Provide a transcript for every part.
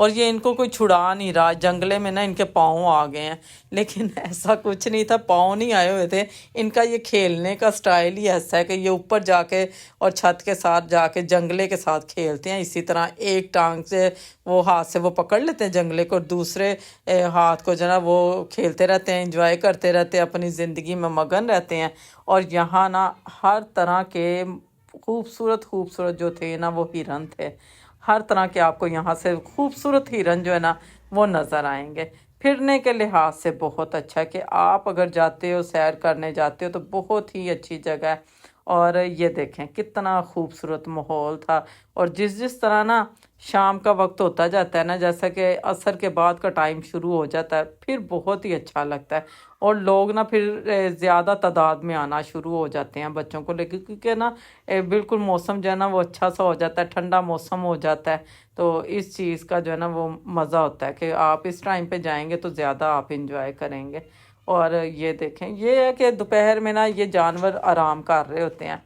اور یہ ان کو کوئی چھڑا نہیں رہا، جنگلے میں نا ان کے پاؤں آ گئے ہیں، لیکن ایسا کچھ نہیں تھا، پاؤں نہیں آئے ہوئے تھے، ان کا یہ کھیلنے کا سٹائل ہی ایسا ہے کہ یہ اوپر جا کے اور چھت کے ساتھ جا کے جنگلے کے ساتھ کھیلتے ہیں۔ اسی طرح ایک ٹانگ سے وہ ہاتھ سے وہ پکڑ لیتے ہیں جنگلے کو، اور دوسرے ہاتھ کو جو نا وہ کھیلتے رہتے ہیں، انجوائے کرتے رہتے ہیں، اپنی زندگی میں مگن رہتے ہیں۔ اور یہاں نا ہر طرح کے خوبصورت خوبصورت جو تھے نا وہ ہرن تھے، ہر طرح کے آپ کو یہاں سے خوبصورت ہرن جو ہے نا وہ نظر آئیں گے۔ پھرنے کے لحاظ سے بہت اچھا ہے کہ آپ اگر جاتے ہو، سیر کرنے جاتے ہو تو بہت ہی اچھی جگہ ہے۔ اور یہ دیکھیں کتنا خوبصورت ماحول تھا، اور جس طرح نا شام کا وقت ہوتا جاتا ہے نا، جیسا کہ عصر کے بعد کا ٹائم شروع ہو جاتا ہے، پھر بہت ہی اچھا لگتا ہے، اور لوگ نا پھر زیادہ تعداد میں آنا شروع ہو جاتے ہیں بچوں کو لے کے، کیونکہ نا بالکل موسم جو ہے نا وہ اچھا سا ہو جاتا ہے، ٹھنڈا موسم ہو جاتا ہے، تو اس چیز کا جو ہے نا وہ مزہ ہوتا ہے کہ آپ اس ٹائم پہ جائیں گے تو زیادہ آپ انجوائے کریں گے۔ اور یہ دیکھیں، یہ ہے کہ دوپہر میں نا یہ جانور آرام کر رہے ہوتے ہیں،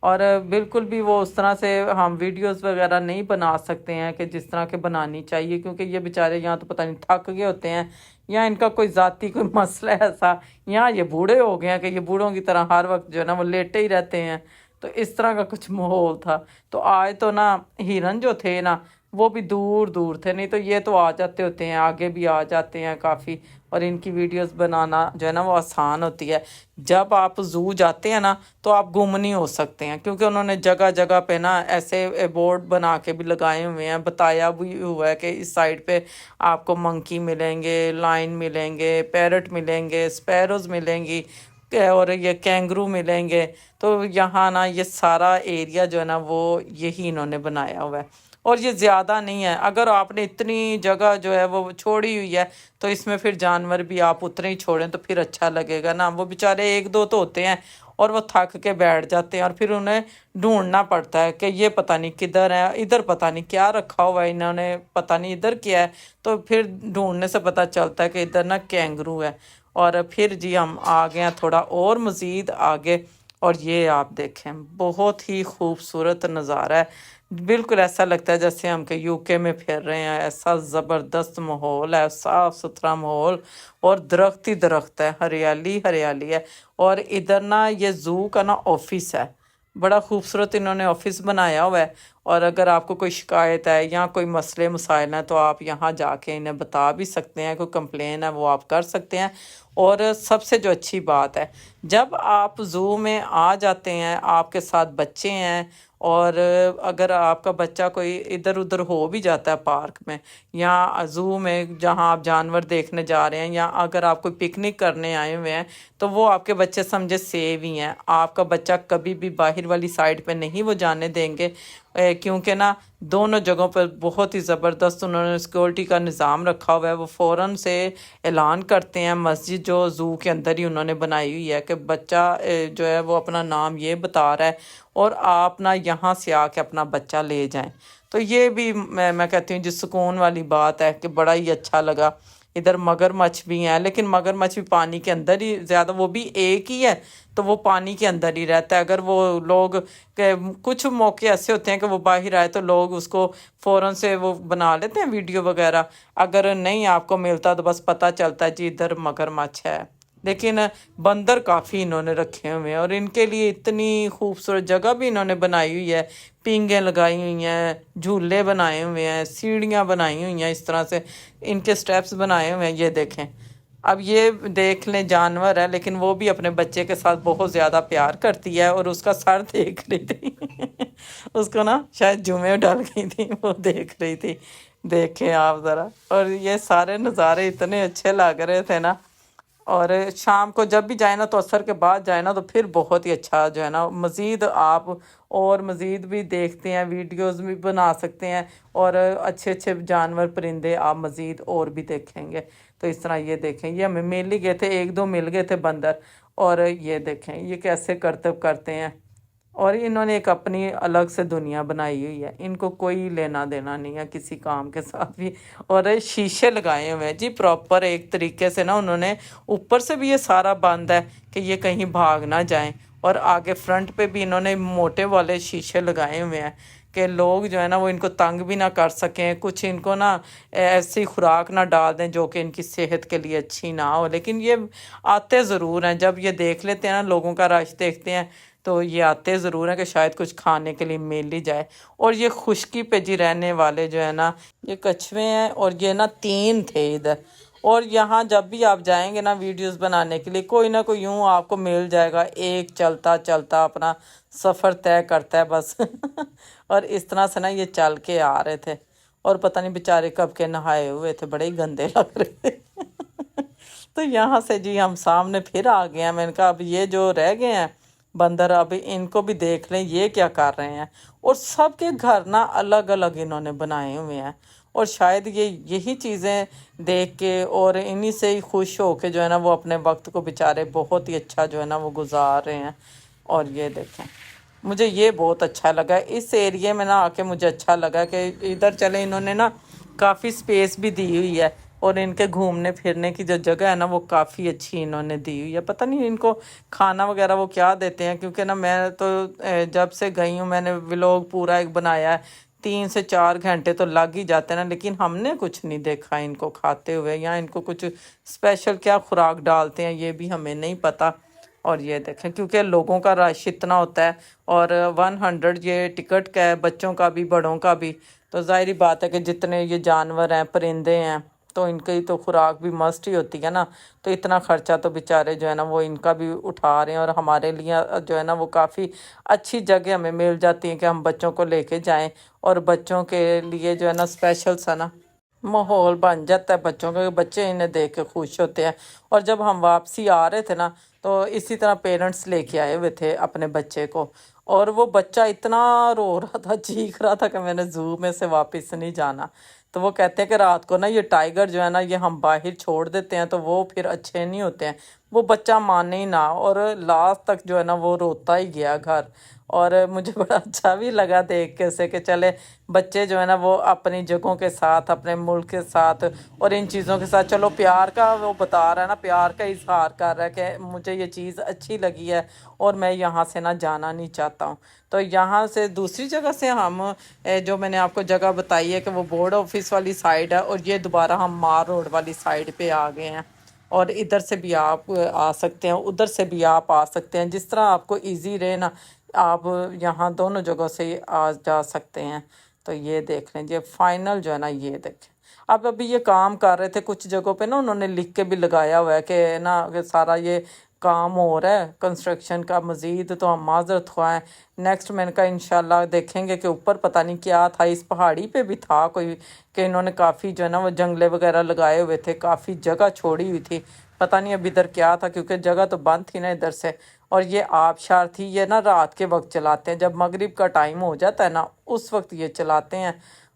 اور بالکل بھی وہ اس طرح سے ہم ویڈیوز وغیرہ نہیں بنا سکتے ہیں کہ جس طرح کے بنانی چاہیے، کیونکہ یہ بیچارے یہاں تو پتہ نہیں تھک گئے ہوتے ہیں، یا ان کا کوئی ذاتی کوئی مسئلہ ہے ایسا، یا یہ بوڑھے ہو گئے ہیں کہ یہ بوڑھوں کی طرح ہر وقت جو ہے نا وہ لیٹے ہی رہتے ہیں۔ تو اس طرح کا کچھ ماحول تھا۔ تو آج تو نا ہرن جو تھے نا وہ بھی دور دور تھے، نہیں تو یہ تو آ جاتے ہوتے ہیں، آگے بھی آ جاتے ہیں کافی، اور ان کی ویڈیوز بنانا جو ہے نا وہ آسان ہوتی ہے۔ جب آپ زو جاتے ہیں نا تو آپ گم نہیں ہو سکتے ہیں، کیونکہ انہوں نے جگہ جگہ پہ نا ایسے بورڈ بنا کے بھی لگائے ہوئے ہیں، بتایا بھی ہوا ہے کہ اس سائڈ پہ آپ کو منکی ملیں گے، لائن ملیں گے، پیرٹ ملیں گے، اسپیروز ملیں گی، اور یہ کینگرو ملیں گے۔ تو یہاں نا یہ سارا ایریا جو ہے نا وہ یہی انہوں نے بنایا ہوا ہے، اور یہ زیادہ نہیں ہے۔ اگر آپ نے اتنی جگہ جو ہے وہ چھوڑی ہوئی ہے تو اس میں پھر جانور بھی آپ اتنے ہی چھوڑیں تو پھر اچھا لگے گا نا۔ وہ بیچارے ایک دو تو ہوتے ہیں اور وہ تھک کے بیٹھ جاتے ہیں، اور پھر انہیں ڈھونڈنا پڑتا ہے کہ یہ پتہ نہیں کدھر ہے، ادھر پتہ نہیں کیا رکھا ہوا ہے انہوں نے، پتہ نہیں ادھر کیا ہے۔ تو پھر ڈھونڈنے سے پتہ چلتا ہے کہ ادھر نا کینگرو ہے۔ اور پھر جی ہم آ گئے ہیں تھوڑا اور مزید آگے، اور یہ آپ دیکھیں بہت ہی خوبصورت نظارہ ہے، بالکل ایسا لگتا ہے جیسے ہم کہ یو کے میں پھر رہے ہیں، ایسا زبردست ماحول ہے، صاف ستھرا ماحول، اور درخت ہی درخت ہے، ہریالی ہریالی ہے۔ اور ادھر نا یہ زو کا نا آفس ہے، بڑا خوبصورت انہوں نے آفس بنایا ہوا ہے، اور اگر آپ کو کوئی شکایت ہے یا کوئی مسئلے مسائل ہیں تو آپ یہاں جا کے انہیں بتا بھی سکتے ہیں، کوئی کمپلین ہے وہ آپ کر سکتے ہیں۔ اور سب سے جو اچھی بات ہے، جب آپ زو میں آ جاتے ہیں، آپ کے ساتھ بچے ہیں، اور اگر آپ کا بچہ کوئی ادھر ادھر ہو بھی جاتا ہے پارک میں یا زو میں جہاں آپ جانور دیکھنے جا رہے ہیں، یا اگر آپ کوئی پکنک کرنے آئے ہوئے ہیں، تو وہ آپ کے بچے سمجھے سیو ہی ہیں۔ آپ کا بچہ کبھی بھی باہر والی سائڈ پہ نہیں وہ جانے دیں گے، کیونکہ نا دونوں جگہوں پر بہت ہی زبردست انہوں نے سیکورٹی کا نظام رکھا ہوا ہے۔ وہ فوراً سے اعلان کرتے ہیں، مسجد جو زو کے اندر ہی انہوں نے بنائی ہوئی ہے، کہ بچہ جو ہے وہ اپنا نام یہ بتا رہا ہے، اور آپ نا یہاں سے آ کے اپنا بچہ لے جائیں۔ تو یہ بھی میں کہتی ہوں جس سکون والی بات ہے کہ بڑا ہی اچھا لگا۔ ادھر مگر مچھ بھی ہیں، لیکن مگر مچھ بھی پانی کے اندر ہی زیادہ، وہ بھی ایک ہی ہے تو وہ پانی کے اندر ہی رہتا ہے۔ اگر وہ لوگ کچھ موقع ایسے ہوتے ہیں کہ وہ باہر آئے تو لوگ اس کو فوراً سے وہ بنا لیتے ہیں ویڈیو وغیرہ، اگر نہیں آپ کو ملتا تو بس پتہ چلتا ہے جی ادھر مگر مچھ ہے۔ لیکن بندر کافی انہوں نے رکھے ہوئے ہیں، اور ان کے لیے اتنی خوبصورت جگہ بھی انہوں نے بنائی ہوئی ہے، پینگیں لگائی ہوئی ہیں، جھولے بنائے ہوئے ہیں، سیڑھیاں بنائی ہوئی ہیں، اس طرح سے ان کے سٹیپس بنائے ہوئے ہیں۔ یہ دیکھیں، اب یہ دیکھ لیں جانور ہے، لیکن وہ بھی اپنے بچے کے ساتھ بہت زیادہ پیار کرتی ہے، اور اس کا سر دیکھ رہی تھی اس کو نا شاید جمعے ڈال گئی تھی، وہ دیکھ رہی تھی۔ دیکھیں آپ ذرا، اور یہ سارے نظارے اتنے اچھے لگ رہے تھے نا۔ اور شام کو جب بھی جائیں نا تو عصر کے بعد جائیں نا تو پھر بہت ہی اچھا جو ہے نا مزید آپ اور مزید بھی دیکھتے ہیں، ویڈیوز بھی بنا سکتے ہیں، اور اچھے اچھے جانور پرندے آپ مزید اور بھی دیکھیں گے۔ تو اس طرح یہ دیکھیں، یہ ہمیں مل ہی گئے تھے، ایک دو مل گئے تھے بندر، اور یہ دیکھیں یہ کیسے کرتب کرتے ہیں، اور انہوں نے ایک اپنی الگ سے دنیا بنائی ہوئی ہے، ان کو کوئی لینا دینا نہیں ہے کسی کام کے ساتھ بھی۔ اور شیشے لگائے ہوئے ہیں جی پراپر ایک طریقے سے نا، انہوں نے اوپر سے بھی یہ سارا بند ہے کہ یہ کہیں بھاگ نہ جائیں، اور آگے فرنٹ پہ بھی انہوں نے موٹے والے شیشے لگائے ہوئے ہیں کہ لوگ جو ہے نا وہ ان کو تنگ بھی نہ کر سکیں، کچھ ان کو نا ایسی خوراک نہ ڈال دیں جو کہ ان کی صحت کے لیے اچھی نہ ہو، لیکن یہ آتے ضرور ہیں۔ جب یہ دیکھ لیتے ہیں نا، لوگوں کا رش دیکھتے ہیں تو یہ آتے ضرور ہیں کہ شاید کچھ کھانے کے لیے مل ہی جائے۔ اور یہ خشکی پہ جی رہنے والے جو ہے نا یہ کچھوے ہیں، اور یہ نا 3 تھے ادھر۔ اور یہاں جب بھی آپ جائیں گے نا ویڈیوز بنانے کے لیے، کوئی نہ کوئی یوں آپ کو مل جائے گا، ایک چلتا چلتا اپنا سفر طے کرتا ہے بس اور اس طرح سے نا یہ چل کے آ رہے تھے، اور پتہ نہیں بیچارے کب کے نہائے ہوئے تھے، بڑے ہی گندے لگ رہے تھے تو یہاں سے جی ہم سامنے پھر آ گئے ہیں۔ میں نے کہا اب یہ جو رہ گئے ہیں بندر، اب ان کو بھی دیکھ لیں یہ کیا کر رہے ہیں۔ اور سب کے گھر نا الگ الگ انہوں نے بنائے ہوئے ہیں، اور شاید یہی چیزیں دیکھ کے اور انہی سے ہی خوش ہو کے جو ہے نا وہ اپنے وقت کو بیچارے بہت ہی اچھا جو ہے نا وہ گزار رہے ہیں۔ اور یہ دیکھیں، مجھے یہ بہت اچھا لگا اس ایریے میں نا آ کے، مجھے اچھا لگا کہ ادھر چلے انہوں نے نا کافی سپیس بھی دی ہوئی ہے، اور ان کے گھومنے پھرنے کی جو جگہ ہے نا وہ کافی اچھی انہوں نے دی ہوئی ہے۔ پتہ نہیں ان کو کھانا وغیرہ وہ کیا دیتے ہیں، کیونکہ نا میں تو جب سے گئی ہوں میں نے ولاگ پورا ایک بنایا ہے، 3 سے 4 گھنٹے تو لگ ہی جاتے ہیں نا، لیکن ہم نے کچھ نہیں دیکھا ان کو کھاتے ہوئے، یا ان کو کچھ اسپیشل کیا خوراک ڈالتے ہیں یہ بھی ہمیں نہیں پتہ۔ اور یہ دیکھیں کیونکہ لوگوں کا رش اتنا ہوتا ہے، اور 100 یہ ٹکٹ کا ہے، بچوں کا بھی بڑوں کا بھی، تو ظاہری بات ہے کہ جتنے یہ جانور ہیں پرندے ہیں تو ان کی تو خوراک بھی مسٹ ہی ہوتی ہے نا، تو اتنا خرچہ تو بیچارے جو ہے نا وہ ان کا بھی اٹھا رہے ہیں، اور ہمارے لیے جو ہے نا وہ کافی اچھی جگہ ہمیں مل جاتی ہے کہ ہم بچوں کو لے کے جائیں، اور بچوں کے لیے جو ہے نا اسپیشل سا نا ماحول بن جاتا ہے بچوں کا، بچے انہیں دیکھ کے خوش ہوتے ہیں۔ اور جب ہم واپسی آ رہے تھے نا تو اسی طرح پیرنٹس لے کے آئے ہوئے تھے اپنے بچے کو، اور وہ بچہ اتنا رو رہا تھا، چیخ رہا تھا کہ میں نے زو میں سے واپس نہیں جانا۔ تو وہ کہتے ہیں کہ رات کو نا یہ ٹائیگر جو ہے نا یہ ہم باہر چھوڑ دیتے ہیں تو وہ پھر اچھے نہیں ہوتے ہیں، وہ بچہ مانے ہی نہ، اور لاسٹ تک جو ہے نا وہ روتا ہی گیا گھر۔ اور مجھے بڑا اچھا بھی لگا دیکھ کے اسے کہ چلے بچے جو ہے نا وہ اپنی جگہوں کے ساتھ، اپنے ملک کے ساتھ اور ان چیزوں کے ساتھ، چلو پیار کا وہ بتا رہا ہے نا، پیار کا اظہار کر رہا ہے کہ مجھے یہ چیز اچھی لگی ہے اور میں یہاں سے نہ جانا نہیں چاہتا ہوں۔ تو یہاں سے دوسری جگہ سے ہم جو میں نے آپ کو جگہ بتائی ہے کہ وہ بورڈ آفس والی سائڈ ہے، اور یہ دوبارہ ہم مار روڈ والی سائڈ پہ آ گئے ہیں، اور ادھر سے بھی آپ آ سکتے ہیں، ادھر سے بھی آپ آ سکتے ہیں، جس طرح آپ کو ایزی رہے نا آپ یہاں دونوں جگہوں سے آ جا سکتے ہیں۔ تو یہ دیکھ لیں یہ فائنل جو ہے نا، یہ دیکھیں اب ابھی یہ کام کر رہے تھے کچھ جگہوں پہ نا، انہوں نے لکھ کے بھی لگایا ہوا ہے کہ نا کہ سارا یہ کام ہو رہا ہے کنسٹرکشن کا مزید، تو ہم معذرت خواہ ہیں۔ نیکسٹ میں نے کہا انشاءاللہ دیکھیں گے کہ اوپر پتہ نہیں کیا تھا، اس پہاڑی پہ بھی تھا کوئی، کہ انہوں نے کافی جو ہے نا وہ جنگلے وغیرہ لگائے ہوئے تھے، کافی جگہ چھوڑی ہوئی تھی، پتہ نہیں اب ادھر کیا تھا، کیونکہ جگہ تو بند تھی نا ادھر سے۔ اور یہ آبشار تھی، یہ نا رات کے وقت چلاتے ہیں، جب مغرب کا ٹائم ہو جاتا ہے نا اس وقت یہ چلاتے ہیں،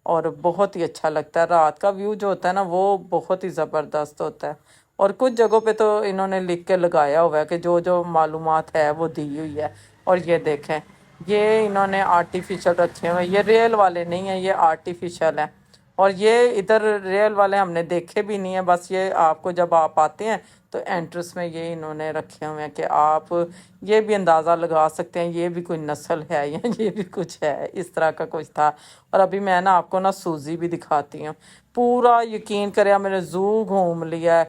اور بہت ہی اچھا لگتا ہے۔ رات کا ویو جو ہوتا ہے نا وہ بہت ہی زبردست ہوتا ہے، اور کچھ جگہوں پہ تو انہوں نے لکھ کے لگایا ہوا ہے کہ جو جو معلومات ہے وہ دی ہوئی ہے۔ اور یہ دیکھیں یہ انہوں نے آرٹیفیشل رکھے ہوئے ہیں، یہ ریئل والے نہیں ہیں، یہ آرٹیفیشل ہیں۔ اور یہ ادھر ریئل والے ہم نے دیکھے بھی نہیں ہیں، بس یہ آپ کو جب آپ آتے ہیں تو انٹرس میں یہ انہوں نے رکھے ہوئے ہیں کہ آپ یہ بھی اندازہ لگا سکتے ہیں یہ بھی کوئی نسل ہے یا یہ بھی کچھ ہے، اس طرح کا کچھ تھا۔ اور ابھی میں نا آپ کو نا سوزی بھی دکھاتی ہوں، پورا یقین کریں میں نے زو گھوم لیا ہے،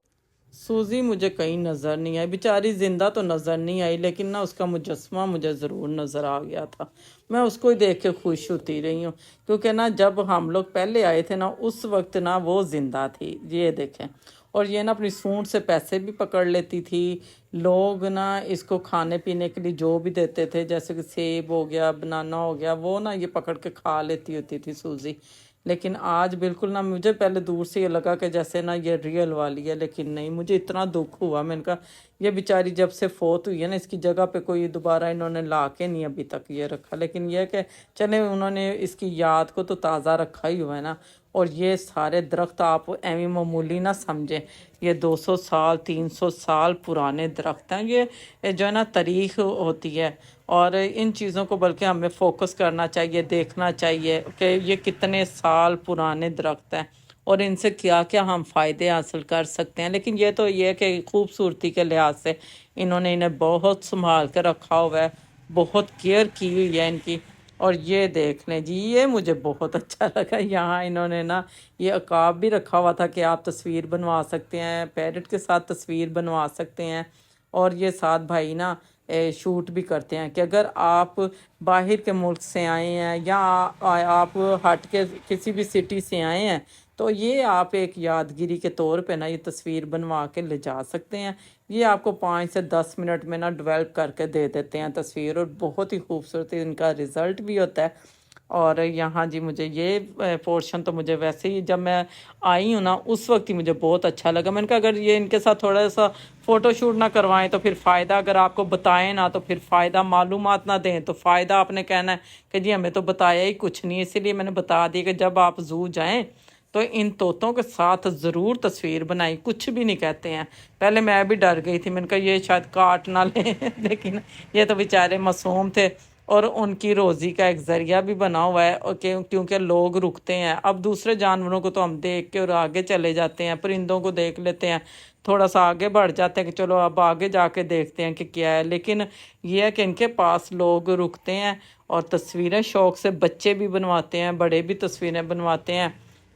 سوزی مجھے کہیں نظر نہیں آئی، بیچاری زندہ تو نظر نہیں آئی، لیکن نا اس کا مجسمہ مجھے ضرور نظر آ گیا تھا، میں اس کو ہی دیکھ کے خوش ہوتی رہی ہوں، کیونکہ نا جب ہم لوگ پہلے آئے تھے نا اس وقت نا وہ زندہ تھی، یہ دیکھیں۔ اور یہ نا اپنی سونٹ سے پیسے بھی پکڑ لیتی تھی، لوگ نا اس کو کھانے پینے کے لیے جو بھی دیتے تھے، جیسے کہ سیب ہو گیا، بنانا ہو گیا، وہ نا یہ پکڑ کے کھا لیتی ہوتی تھی سوزی۔ لیکن آج بالکل نا مجھے پہلے دور سے یہ لگا کہ جیسے نا یہ ریئل والی ہے، لیکن نہیں، مجھے اتنا دکھ ہوا، میں نے کہا یہ بیچاری جب سے فوت ہوئی ہے نا اس کی جگہ پہ کوئی دوبارہ انہوں نے لا کے نہیں ابھی تک یہ رکھا، لیکن یہ کہ چلے انہوں نے اس کی یاد کو تو تازہ رکھا ہی ہوا ہے نا۔ اور یہ سارے درخت آپ ایویں معمولی نہ سمجھیں، یہ 200 سال 300 سال پرانے درخت ہیں، یہ جو ہے نا تاریخ ہوتی ہے، اور ان چیزوں کو بلکہ ہمیں فوکس کرنا چاہیے، دیکھنا چاہیے کہ یہ کتنے سال پرانے درخت ہیں اور ان سے کیا کیا ہم فائدے حاصل کر سکتے ہیں۔ لیکن یہ تو یہ کہ خوبصورتی کے لحاظ سے انہوں نے انہیں بہت سنبھال کے رکھا ہوا ہے، بہت کیئر کی ہوئی ہے ان کی۔ اور یہ دیکھ لیں جی، یہ مجھے بہت اچھا لگا، یہاں انہوں نے نا یہ عقاب بھی رکھا ہوا تھا کہ آپ تصویر بنوا سکتے ہیں، پیرٹ کے ساتھ تصویر بنوا سکتے ہیں۔ اور یہ ساتھ بھائی نا شوٹ بھی کرتے ہیں کہ اگر آپ باہر کے ملک سے آئے ہیں یا آپ ہٹ کے کسی بھی سٹی سے آئے ہیں تو یہ آپ ایک یادگیری کے طور پہ نا یہ تصویر بنوا کے لے جا سکتے ہیں۔ یہ آپ کو 5 سے 10 منٹ میں نا ڈیولپ کر کے دے دیتے ہیں تصویر، اور بہت ہی خوبصورت ان کا رزلٹ بھی ہوتا ہے۔ اور یہاں جی مجھے یہ پورشن تو مجھے ویسے ہی جب میں آئی ہوں نا اس وقت ہی مجھے بہت اچھا لگا۔ میں نے کہا اگر یہ ان کے ساتھ تھوڑا سا فوٹو شوٹ نہ کروائیں تو پھر فائدہ، اگر آپ کو بتائیں نا تو پھر فائدہ، معلومات نہ دیں تو فائدہ آپ نے کہنا ہے کہ جی ہمیں تو بتایا ہی کچھ نہیں۔ اسی لیے میں نے بتا دی کہ جب آپ زو جائیں تو ان طوطوں کے ساتھ ضرور تصویر بنائی، کچھ بھی نہیں کہتے ہیں۔ پہلے میں بھی ڈر گئی تھی، میں نے کہا یہ شاید کاٹ نہ لیں لیکن یہ تو بیچارے معصوم تھے، اور ان کی روزی کا ایک ذریعہ بھی بنا ہوا ہے، اور کیونکہ لوگ رکتے ہیں۔ اب دوسرے جانوروں کو تو ہم دیکھ کے اور آگے چلے جاتے ہیں، پرندوں کو دیکھ لیتے ہیں، تھوڑا سا آگے بڑھ جاتے ہیں کہ چلو اب آگے جا کے دیکھتے ہیں کہ کیا ہے، لیکن یہ ہے کہ ان کے پاس لوگ رکتے ہیں اور تصویریں شوق سے بچے بھی بنواتے ہیں، بڑے بھی تصویریں بنواتے ہیں،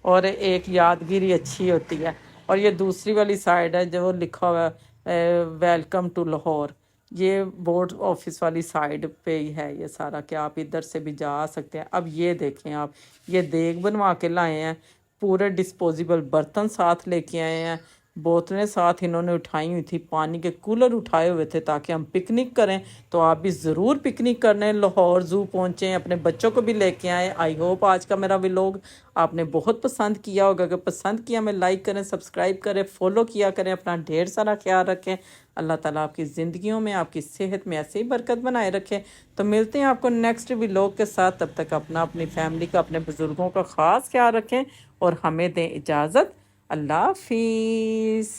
اور ایک یادگیری اچھی ہوتی ہے۔ اور یہ دوسری والی سائڈ ہے جو لکھا ہوا ہے ویلکم ٹو لاہور، یہ بورڈ آفس والی سائڈ پہ ہی ہے یہ سارا، کہ آپ ادھر سے بھی جا سکتے ہیں۔ اب یہ دیکھیں آپ، یہ دیگ بنوا کے لائے ہیں، پورے ڈسپوزیبل برتن ساتھ لے کے آئے ہیں، بوتلیں ساتھ انہوں نے اٹھائی ہوئی تھی، پانی کے کولر اٹھائے ہوئے تھے تاکہ ہم پکنک کریں۔ تو آپ بھی ضرور پکنک کرنے لاہور زو پہنچیں، اپنے بچوں کو بھی لے کے آئیں۔ آئی ہوپ آج کا میرا ولاگ آپ نے بہت پسند کیا ہوگا، اگر پسند کیا میں لائک کریں، سبسکرائب کریں، فالو کیا کریں، اپنا ڈھیر سارا خیال رکھیں۔ اللہ تعالیٰ آپ کی زندگیوں میں، آپ کی صحت میں ایسے ہی برکت بنائے رکھیں۔ تو ملتے ہیں آپ کو نیکسٹ ولاگ کے ساتھ، تب تک اپنی فیملی کا، اپنے بزرگوں کا خاص خیال رکھیں اور ہمیں دیں اجازت۔ اللہ حافظ۔